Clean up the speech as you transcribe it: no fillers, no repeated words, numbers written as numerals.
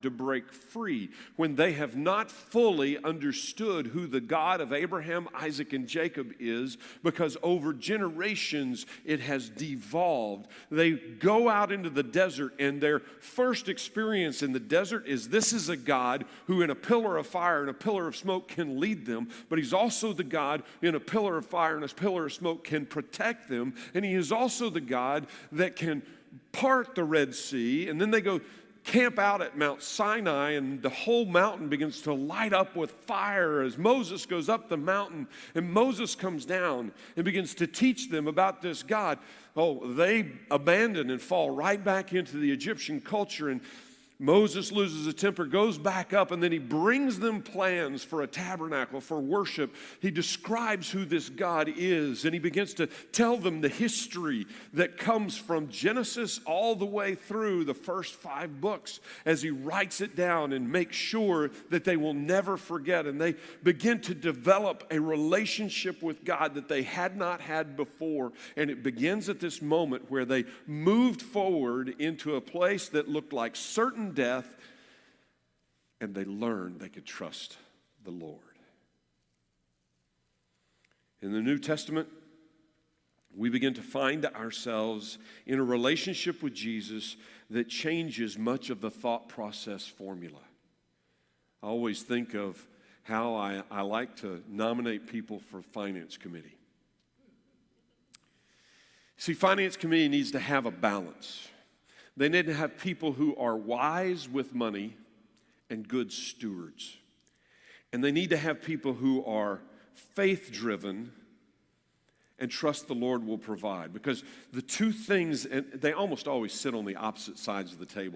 to break free when they have not fully understood who the God of Abraham, Isaac, and Jacob is, because over generations it has devolved. They go out into the desert, and their first experience in the desert is this is a God who in a pillar of fire and a pillar of smoke can lead them, but he's also the God in a pillar of fire and a pillar of smoke can protect them, and he is also the God that can part the Red Sea. And then they go camp out at Mount Sinai, and the whole mountain begins to light up with fire as Moses goes up the mountain, and Moses comes down and begins to teach them about this God. Oh, they abandon and fall right back into the Egyptian culture, and Moses loses his temper, goes back up, and then he brings them plans for a tabernacle, for worship. He describes who this God is, and he begins to tell them the history that comes from Genesis all the way through the first 5 books as he writes it down and makes sure that they will never forget. And they begin to develop a relationship with God that they had not had before. And it begins at this moment where they moved forward into a place that looked like certain death, and they learned they could trust the Lord. In the New Testament, we begin to find ourselves in a relationship with Jesus that changes much of the thought process formula. I always think of how I like to nominate people for finance committee. See, finance committee needs to have a balance. They need to have people who are wise with money and good stewards. And they need to have people who are faith-driven and trust the Lord will provide. Because the two things, and they almost always sit on the opposite sides of the table